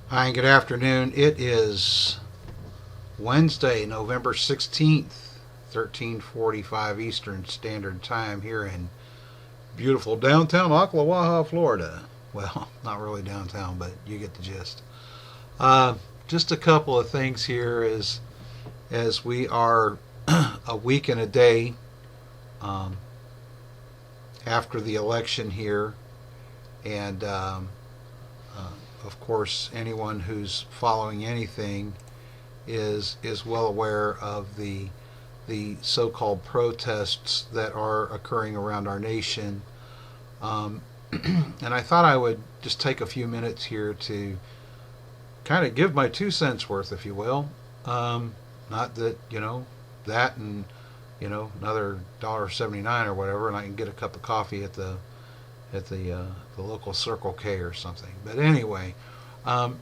Hi, and good afternoon. It is Wednesday, November 16th, 13:45 Eastern Standard Time here in beautiful downtown Ocklawaha, Florida. Well, not really downtown, but you get the gist. Uh, just a couple of things here as we are a week and a day um, after the election here, and uh, of course, anyone who's following anything is well aware of the so-called protests that are occurring around our nation. Um, and I thought I would just take a few minutes here to kind of give my 2 cents worth, if you will. Not that that and another $1.79 or whatever, and I can get a cup of coffee at the local Circle K or something. But anyway, um,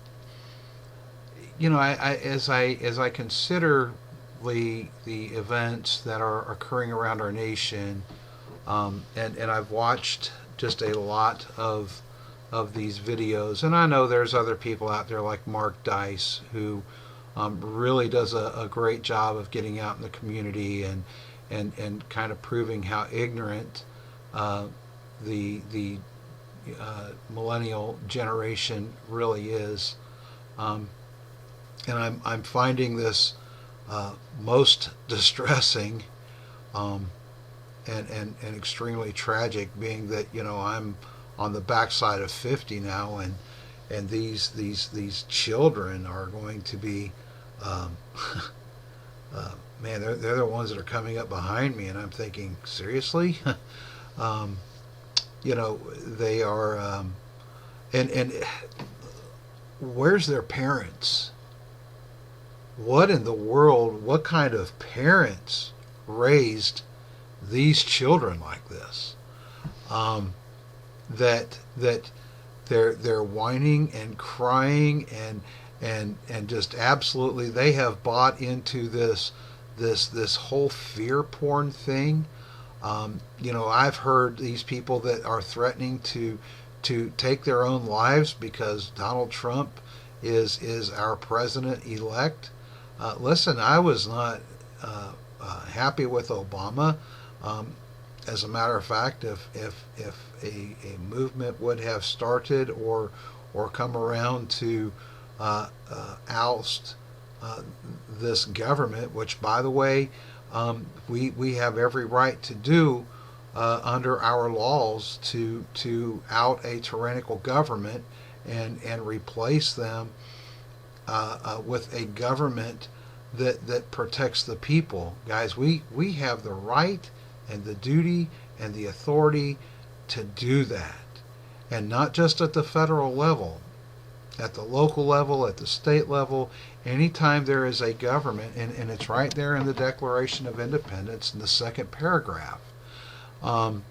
as I consider the events that are occurring around our nation, and I've watched just a lot of these videos, and I know there's other people out there like Mark Dice who really does a great job of getting out in the community and kind of proving how ignorant the millennial generation really is. Um, and I'm finding this most distressing um, and extremely tragic, being that I'm on the backside of 50 now, and these children are going to be um, man, they're the ones that are coming up behind me, and I'm thinking, seriously. um, they are, and where's their parents? What in the world? What kind of parents raised these children like this? Um, that they're whining and crying and just absolutely, they have bought into this whole fear porn thing. I've heard these people that are threatening to take their own lives because Donald Trump is our president elect. Listen, I was not happy with Obama. Um, as a matter of fact, if a movement would have started or come around to oust this government, which, by the way, we have every right to do under our laws to out a tyrannical government and replace them with a government that protects the people. Guys, we have the right and the duty and the authority to do that. And not just at the federal level, at the local level, at the state level, anytime there is a government, and it's right there in the Declaration of Independence in the second paragraph. Um,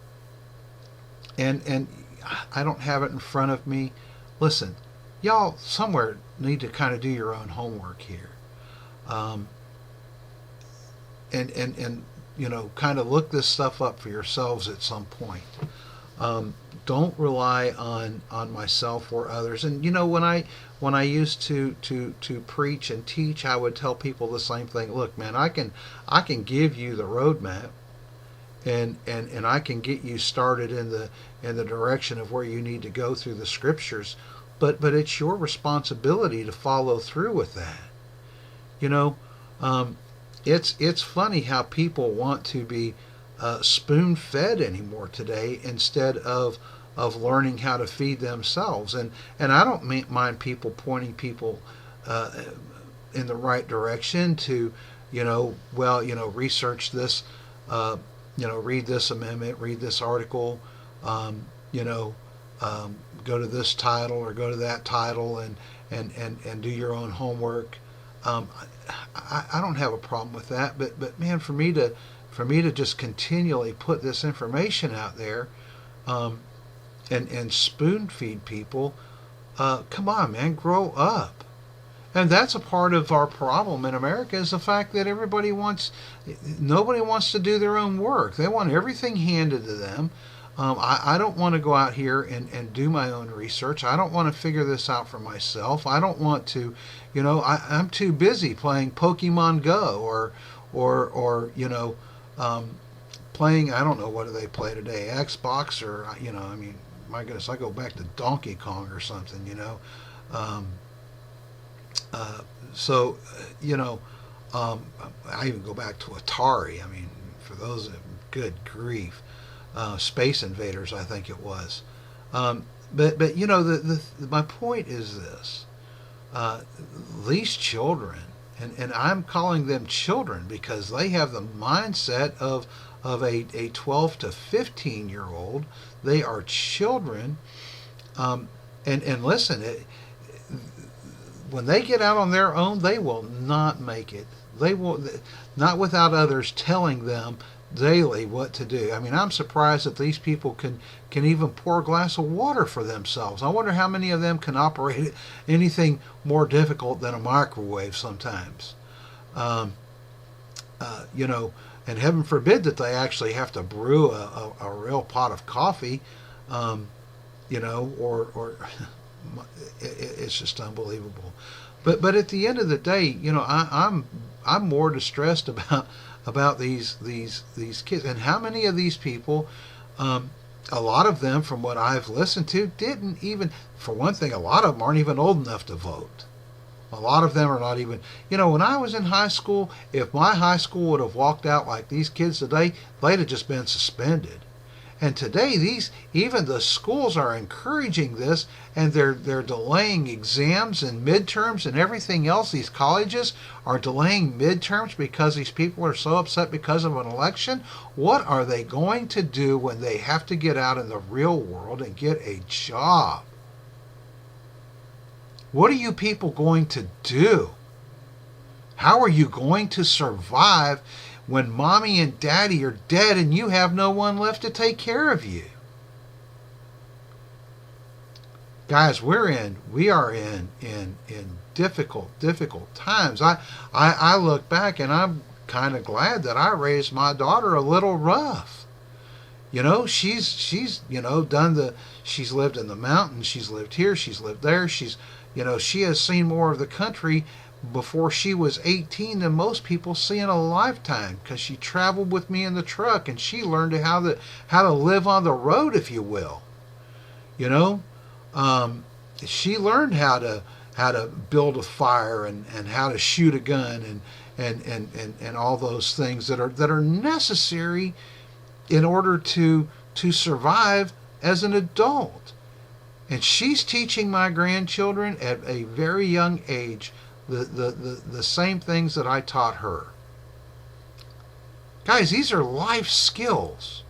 and I don't have it in front of me. Listen, y'all somewhere need to kind of do your own homework here. Um, and kind of look this stuff up for yourselves at some point. Don't rely on myself or others. And when I used to preach and teach, I would tell people the same thing. Look, man, I can give you the roadmap, and I can get you started in the direction of where you need to go through the scriptures, but it's your responsibility to follow through with that. You know, um, it's funny how people want to be spoon fed anymore today instead of learning how to feed themselves. And I don't mind people pointing people uh, in the right direction to, research this, read this amendment, read this article, um, you know, go to this title or go to that title and do your own homework. Um, I don't have a problem with that, but man, for me to just continually put this information out there, um, and spoon feed people, come on, man, grow up. And that's a part of our problem in America, is the fact that nobody wants to do their own work. They want everything handed to them. I don't want to go out here and do my own research. I don't want to figure this out for myself. I don't want to, I'm too busy playing Pokemon Go or playing, I don't know, what do they play today? Xbox or, I mean, my goodness, I go back to Donkey Kong or something. Um, uh, so, I even go back to Atari. I mean, for those, good grief. Space Invaders, I think it was. But my point is this: these children, and I'm calling them children because they have the mindset of a 12 to 15-year-old. They are children, and listen, when they get out on their own, they will not make it. They will not without others telling them daily what to do. I mean, I'm surprised that these people can even pour a glass of water for themselves. I wonder how many of them can operate anything more difficult than a microwave sometimes. Um, and heaven forbid that they actually have to brew a real pot of coffee, or it's just unbelievable. But at the end of the day, I'm more distressed about these kids, and how many of these people, a lot of them, from what I've listened to, didn't even, for one thing, a lot of them aren't even old enough to vote. A lot of them are not even, when I was in high school, if my high school would have walked out like these kids today, they'd have just been suspended. And today, even the schools are encouraging this, and they're delaying exams and midterms and everything else. These colleges are delaying midterms because these people are so upset because of an election. What are they going to do when they have to get out in the real world and get a job? What are you people going to do? How are you going to survive when mommy and daddy are dead and you have no one left to take care of you? Guys, we are in difficult times. I look back and I'm kind of glad that I raised my daughter a little rough. She's she's lived in the mountains, she's lived here, she's lived there, she has seen more of the country before she was 18 than most people see in a lifetime, because she traveled with me in the truck and she learned how to live on the road, if you will. She learned how to build a fire and how to shoot a gun and all those things that are necessary in order to survive as an adult. And she's teaching my grandchildren at a very young age the same things that I taught her. Guys, these are life skills.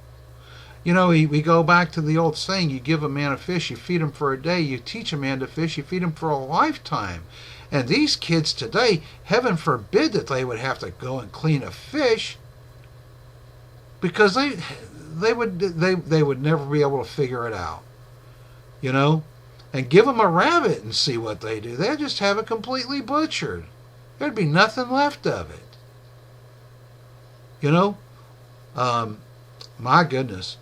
We go back to the old saying, you give a man a fish, you feed him for a day. You teach a man to fish, you feed him for a lifetime. And these kids today, heaven forbid that they would have to go and clean a fish, because they would never be able to figure it out. And give them a rabbit and see what they do. They'd just have it completely butchered. There'd be nothing left of it. My goodness,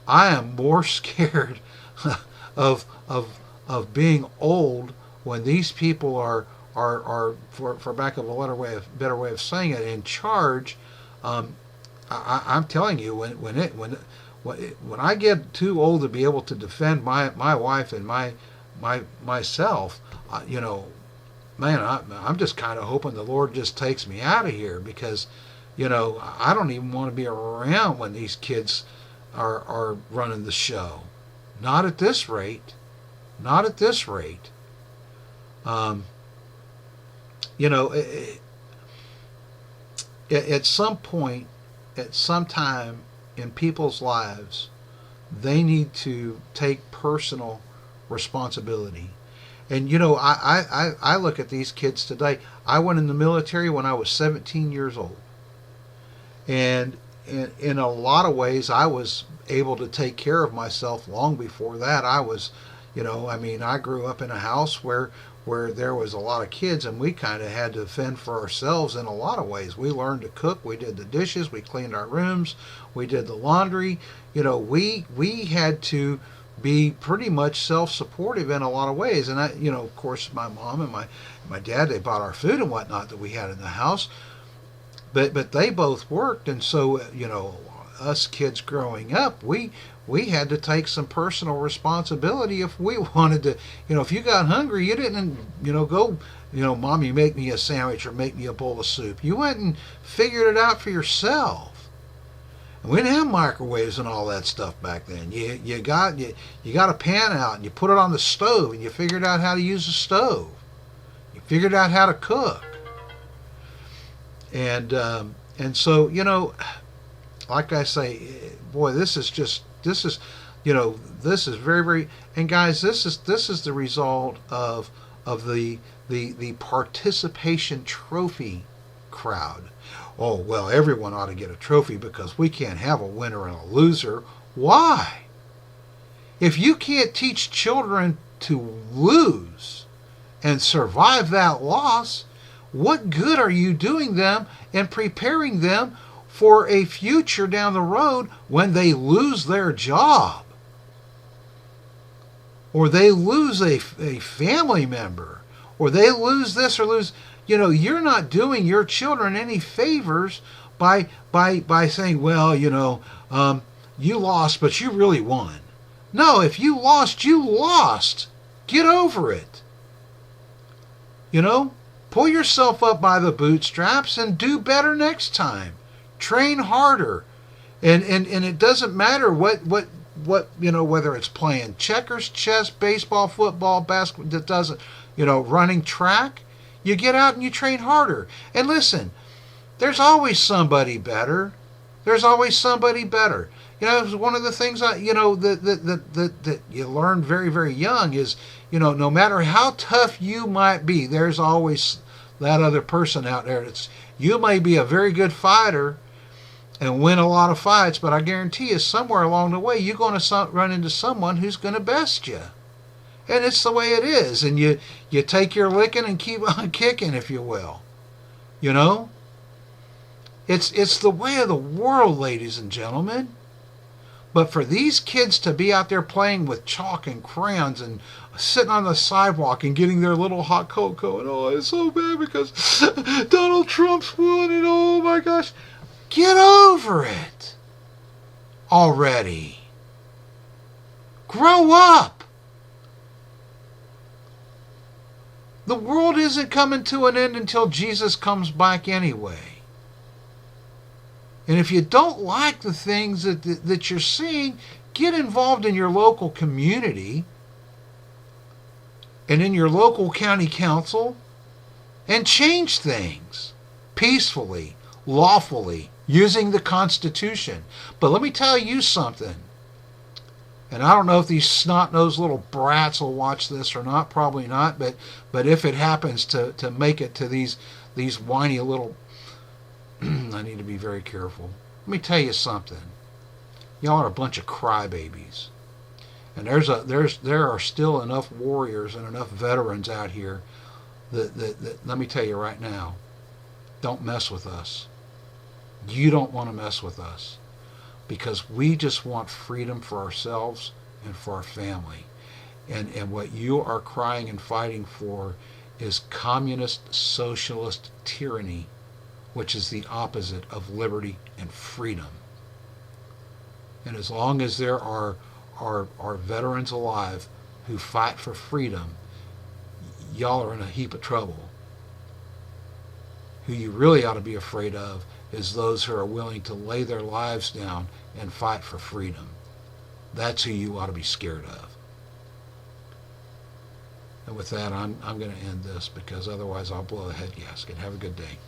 I am more scared of being old when these people are for lack of a better way of saying it, in charge. I'm telling you, when I get too old to be able to defend my wife and myself, man, I'm just kind of hoping the Lord just takes me out of here, because I don't even want to be around when these kids are running the show. Not at this rate. Not at this rate. At some point, at some time in people's lives, they need to take personal responsibility. And I look at these kids today. I went in the military when I was 17 years old. And in a lot of ways, I was able to take care of myself long before that. I was, I mean, I grew up in a house where there was a lot of kids, and we kind of had to fend for ourselves in a lot of ways. We learned to cook, we did the dishes, we cleaned our rooms, we did the laundry. We had to be pretty much self-supportive in a lot of ways. And of course, my mom and my dad, they bought our food and whatnot that we had in the house, but they both worked, and so us kids growing up, we had to take some personal responsibility if we wanted to. If you got hungry, you didn't go, Mommy, make me a sandwich or make me a bowl of soup. You went and figured it out for yourself. And we didn't have microwaves and all that stuff back then. You got a pan out and you put it on the stove and you figured out how to use the stove. You figured out how to cook. And so, like I say, boy, this is very, very, and guys, this is the result of the participation trophy crowd. Oh, well, everyone ought to get a trophy because we can't have a winner and a loser. Why? If you can't teach children to lose and survive that loss, what good are you doing them and preparing them for a future down the road when they lose their job? Or they lose a family member? Or they lose this or lose... you're not doing your children any favors by saying, well, you lost, but you really won. No, if you lost, you lost. Get over it. Pull yourself up by the bootstraps and do better next time. Train harder. And it doesn't matter what whether it's playing checkers, chess, baseball, football, basketball, that doesn't, running track. You get out and you train harder. And listen, there's always somebody better. There's always somebody better. One of the things that you learn very, very young is, no matter how tough you might be, there's always that other person out there. You may be a very good fighter and win a lot of fights, but I guarantee you somewhere along the way you're going to run into someone who's going to best you. And it's the way it is. And you take your licking and keep on kicking, if you will. It's the way of the world, ladies and gentlemen. But for these kids to be out there playing with chalk and crayons and sitting on the sidewalk and getting their little hot cocoa, and oh, it's so bad because Donald Trump's won, and oh my gosh, get over it already. Grow up. The world isn't coming to an end until Jesus comes back anyway. And if you don't like the things that you're seeing, get involved in your local community and in your local county council and change things peacefully, lawfully, using the Constitution. But let me tell you something. And I don't know if these snot-nosed little brats will watch this or not. Probably not. But if it happens to make it to these whiny little... I need to be very careful. Let me tell you something. Y'all are a bunch of crybabies. And there are still enough warriors and enough veterans out here that let me tell you right now, don't mess with us. You don't want to mess with us. Because we just want freedom for ourselves and for our family. And what you are crying and fighting for is communist, socialist tyranny, which is the opposite of liberty and freedom. And as long as there are veterans alive who fight for freedom, y'all are in a heap of trouble. Who you really ought to be afraid of is those who are willing to lay their lives down and fight for freedom. That's who you ought to be scared of. And with that, I'm going to end this because otherwise I'll blow a head gasket. Have a good day.